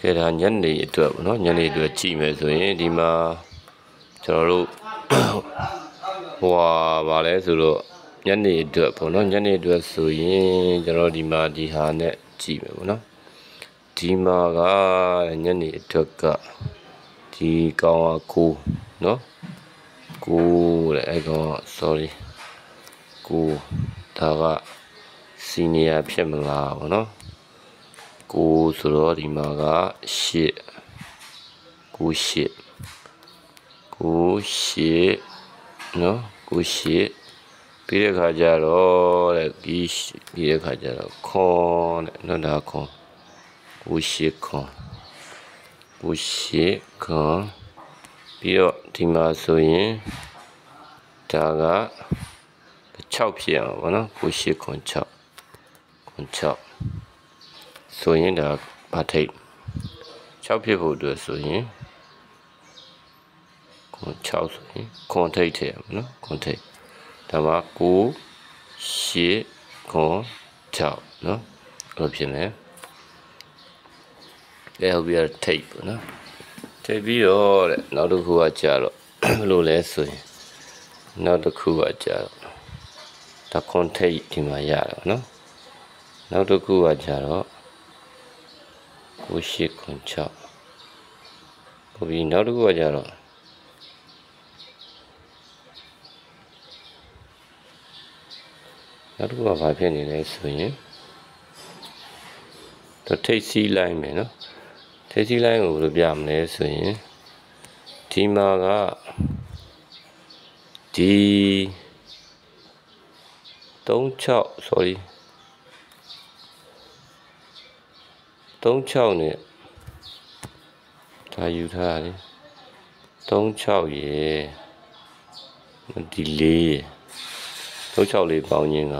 ကဲဒါညနေအတွက်ပေါ့နော်ညနေအတွက်ကြည့်မယ်ဆိုရင်ဒီမှာကျွန်တော်တို့ဟိုပါလဲဆိုတော့ညနေအတွက်ပေါ့နော်ညနေအတွက်ဆိုရင်ကျွန်တော်ဒီမှာဒီဟာနဲ့ကြည့်မယ်ပေါ့နော်ဒီမှာကညနေအတွက်ကဒီကောင်ကကိုနော်ကိုတဲ့အဲ့ကောင် sorry ကိုဒါကစီနီယာဖြစ်မလားပေါ့နော်ကိုဆိုတော့ဒီမှာက8နော်9ပြီးတဲ့ခါကျတော့တဲ့ပြီးတဲ့ခါကျတော့ခွန်တဲ့နော်ဒါခွန်ခွန်ပြီးတော့ဒီမှာဆိုရင်ဒါက6ဖြစ်အောင်ပေါ့နော်ခွန်6ဆိုရင်ဒါဗထိတ်6ဖြစ်ဖို့အတွက်ဆိုရင်ခွန်6ဆိုရင်ခွန်ထိတ်ထည့်ရမယ်နော်ခွန်ထိတ်ဒါမှ9 8ခွန်6နော်အဲ့လိုဖြစ်မယ်အဲ့ဟုတ်ပြီထိတ်ပေါ့နော်ထိတ်ပြီးတော့တဲ့နောက်တစ်ခုကကြာတော့ဘယ်လိုလဲဆိုရင်နောက်တစ်ခုကကြာတော့ဒါခွန်ထိတ်ဒီမှာရတော့နော်နောက်တစ်ခုကကြာတော့9 8ခွန်6ဟုတ်ပြီနောက်တစ်ခုကကြာတော့နောက်တစ်ခုကဘာဖြစ်နေလဲဆိုရင်တော့ထိတ်စီးလိုက်မယ်နော်ထိတ်စီးလိုက်ကိုဘယ်လိုပြမလဲဆိုရင်ဒီမှာကဒီ36 sorry 36နဲ့ဒါယူထားတယ်36ရေဒီ36လေးပေါင်းခြင်းက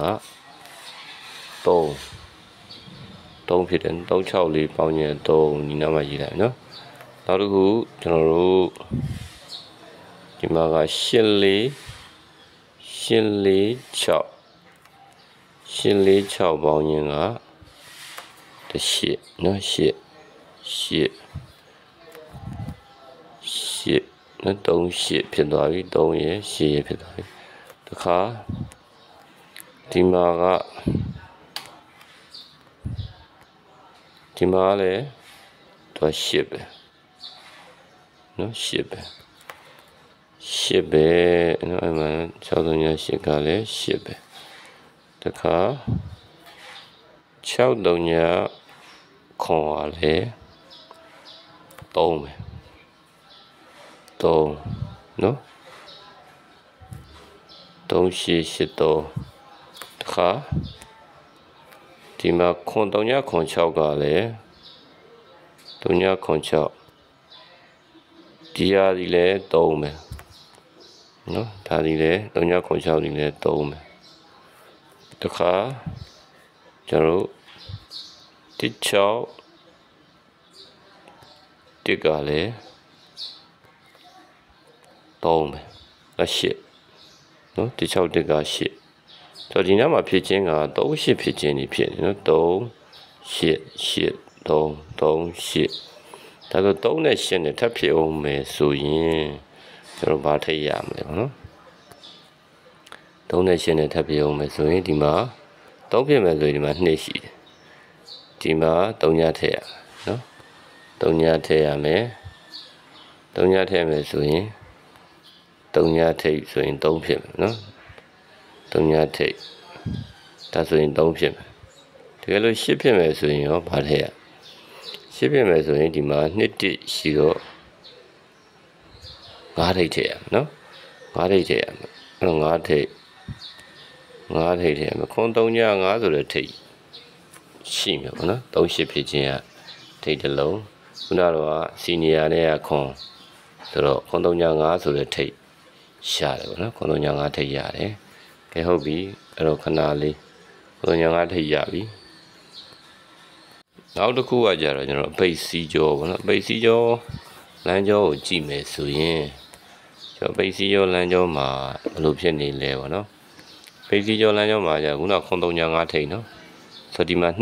3ဖြစ်တယ်36လေးပေါင်းခြင်း3ဒီနားမှာရေးလိုက်နော်နောက်တစ်ခုကျွန်တော်တို့ဒီမှာက8 6ပေါင်းခြင်းက8နော်8နော်3 8ဖြစ်သွားပြီ3ရယ်8ရယ်ဖြစ်သွားပြီတခါဒီမှာလည်းတော့8ပဲနော်8ပဲနော်အဲ့မှာ638ကလည်း8ပဲတခါ639ခွန်ကလည်း3ပဲ3နော်3883တခါဒီမှာခွန်3ခွန်6ကလည်း3ခွန်6ဒီဟာဒီလည်း3ပဲနော်ဒါဒီလည်း3ခွန်6ဒီလည်း3ပဲတခါကျွန်တော်တို့တစ်ကလည်း3ပဲ8နော်တစ်က8ဆိုတော့ဒီနားမှာဖြစ်ခြင်းက38ဖြစ်ခြင်းနေဖြစ်နေနော်38ဒါဆို3နဲ့8နဲ့ထပ်ဖြစ်အောင်မယ်ဆိုရင်ကျွန်တော်ဘာထိတ်ရမလဲပေါ့နော်3နဲ့8နဲ့ထပ်ဖြစ်အောင်မယ်ဆိုရင်ဒီမှာ3ဖြစ်မယ်ဆိုရင်ဒီမှာ2ရှိတယ်ဒီမှာ3ညထည့်ရနော်3ညထည့်ရမယ်3ညထည့်မယ်ဆိုရင်3ညထိတ်ဆိုရင်3ဖြစ်မယ်နော်3ညထိတ်ဒါဆိုရင်3ဖြစ်မယ်တကယ်လို့8ဖြစ်မယ်ဆိုရင်ရောဘာထည့်ရ8ဖြစ်မယ်ဆိုရင်ဒီမှာ2ရှိတော့9ထိတ်ထည့်ရမယ်နော်9ထိတ်ထည့်ရမယ်အဲ့တော့9ထိတ်ထည့်ရမယ်ခွန်3ည9ဆိုတဲ့ထိတ်ရှိမယ်ပေါ့နော်38ဖြစ်ခြင်းကထိတ်တစ်လုံးခုနတော့စီနီယာနဲ့ခွန်ဆိုတော့ခွန်3ည9ဆိုတဲ့ထိတ်ရတယ်ပေါ့နော်ခွန်3ည9ထိတ်ရတယ်ကဲဟုတ်ပြီအဲ့တော့ခဏလေးခွန်3ည9ထိတ်ရပြီနောက်တစ်ခုကကြတော့ကျွန်တော်ပိတ်စီကြောပေါ့နော်ပိတ်စီကြောလမ်းကြောကိုကြည့်မယ်ဆိုရင်ကျွန်တော်ပိတ်စီကြောလမ်းကြောမှာဘယ်လိုဖြစ်နေလဲပေါ့နော်ပိတ်စီကြောလမ်းကြောမှာじゃခုနခွန်3ည9ထိတ်နော်ဆိုဒီမှာ2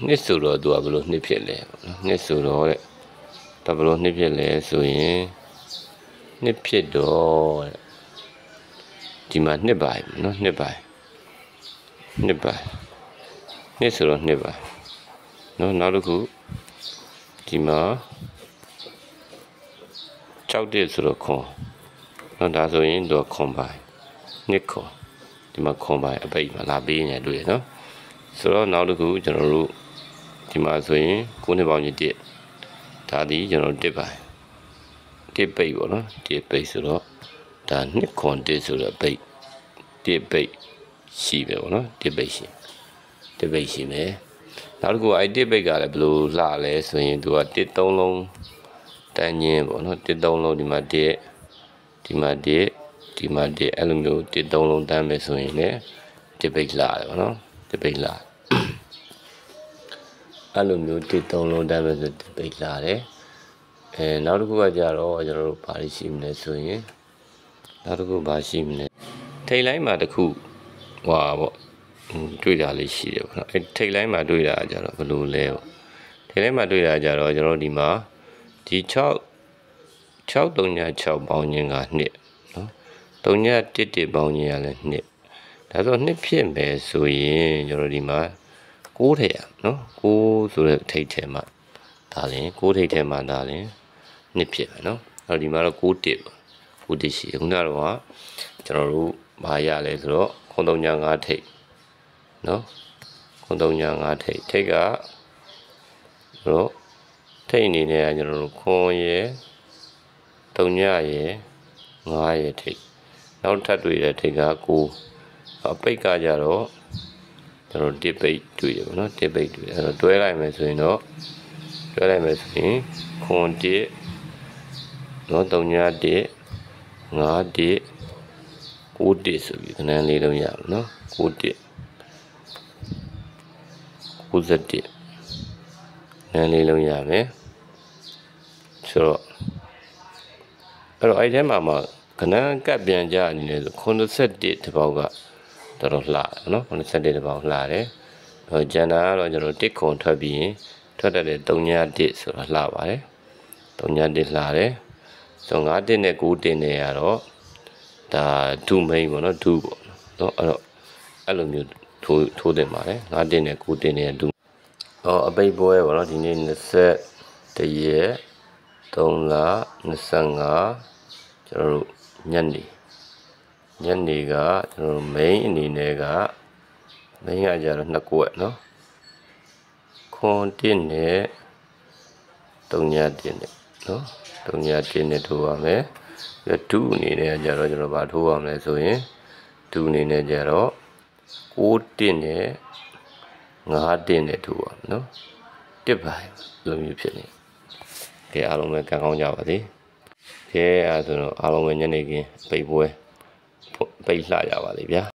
နှစ်ဆိုတော့သူကဘယ်လိုနှစ်ဖြစ်လဲပေါ့နော်နှစ်ဆိုတော့တဲ့ဒါဘယ်လိုနှစ်ဖြစ်လဲဆိုရင်နှစ်ဖြစ်တော့တဲ့ဒီမှာနှစ်ပါနော်နှစ်ဆိုတော့နှစ်ပါနော်နောက်တစ်ခုဒီမှာ6ဆိုတော့ခွန်နော်ဒါဆိုရင်တော့ခွန်ပါနှစ်ခွန်ဒီမှာခွန်ပါအပိတ်မှာလာပေးနေတွေ့ရနော်ဆိုတော့နောက်တစ်ခုကျွန်တော်တို့ဒီမှာဆိုရင်9နှစ်ပေါင်းကြီး1ဒါဒီကျွန်တော်1ပါ1ပိတ်ပေါ့နော်1ပိတ်ဆိုတော့ဒါနှစ်ခွန်1ဆိုတော့ပိတ်1ပိတ်ရှိပဲပေါ့နော်1ပိတ်ရှိမယ်နောက်တစ်ခုအဲ့1ပိတ်ကလည်းဘယ်လိုလှလဲဆိုရင်သူက1 3လုံးတန်းချင်းပေါ့နော်1 3လုံးဒီမှာ1အဲ့လိုမျိုး1 3လုံးတန်းမယ်ဆိုရင်လည်း1ပိတ်လှတယ်ပေါ့နော်1ပိတ်လှအဲ့လိုမျိုး1 3လုံးတန်းမယ်ဆို1ပိတ်လှတယ်နောက်တစ်ခုကကြတော့ကျွန်တော်တို့ဘာရှိမလဲဆိုရင်နောက်တစ်ခုဘာရှိမလဲထိတ်လိုင်းမှာတစ်ခုဟွာပေါ့တွေ့တာလေးရှိတယ်ပေါ့နော်ထိတ်လိုင်းမှာတွေ့တာကြတော့ဘယ်လိုလဲပေါ့ထိတ်လိုင်းမှာတွေ့တာကြတော့ကျွန်တော်ဒီမှာဒီ636ပေါင်းခြင်းက2နော်311ပေါင်းခြင်းကလည်း2ဒါဆို2ဖြစ်မယ်ဆိုရင်ကျွန်တော်ဒီမှာ6ထည့်ရနော်6ဆိုတဲ့ထိတ်ထဲမှာဒါလည်း6ထိတ်ထဲမှာဒါလည်း2ဖြစ်မယ်နော်အဲ့ဒီမှာတော့6တစ်ပေါ့6တစ်ရှိခုနကတော့ကျွန်တော်တို့ဘာရလဲဆိုတော့935ထိတ်နော်935ထိတ်ကတော့ထိတ်အနေနဲ့ကကျွန်တော်တို့ခွန်ရယ်3ညရယ်9ရယ်ထိတ်နောက်ထပ်တွေ့တဲ့ထိတ်က9ပိတ်ကကြတော့ကျွန်တော်1ပိတ်တွေ့ရပါတော့1ပိတ်တွေ့အဲ့တော့တွဲလိုက်မယ်ဆိုရင်ခွန်1နော်3ည1 5 1 9 1ဆိုပြီးခဏလေးလုံးရအောင်နော်9 1 91နည်းလေးလုံးရမယ်ဆိုတော့အဲ့ထဲမှာခဏကပ်ပြန်ကြအနေနဲ့ဆို81တစ်ပေါက်ကတော်တော်လှတယ်နော်81တစ်ပေါက်လှတယ်ကျန်တာကတော့ကျွန်တော်1ခွန်ထွက်ပြီးရင်ထွက်တတ်တဲ့3ည1ဆိုတော့လှပါတယ်3ည1လှတယ်ဆို5 1နဲ့9 1နဲ့ကတော့ဒါဒုမိန်ပေါ့နော်ဒုပေါ့နော်အဲ့လိုမျိုးထိုးတင်ပါတယ်5 1နဲ့9 1နဲ့ဒုအပိတ်ပွဲပေါ့နော်ဒီနေ့21ရက်3လ25ကျွန်တော်တို့ညနေကကျွန်တော်တို့ main အနေနဲ့ကကြတော့2ကွက်နော်ခွန်1နဲ့3ည1နဲ့နော်3ည1နဲ့ထိုးပါမယ်ဒုအနေနဲ့ကြတော့ကျွန်တော်ဗာထိုးပါမလဲဆိုရင်ဒုအနေနဲ့ကြတော့6 1နဲ့5 1နဲ့ထိုးပါနော်1ပါလိုမျိုးဖြစ်နေကဲအားလုံးပဲကံကောင်းကြပါစေကဲအဲဆိုတော့အားလုံးပဲညနေခင်းပိတ်ပွဲပိတ်လှကြပါလိမ့်ဗျာ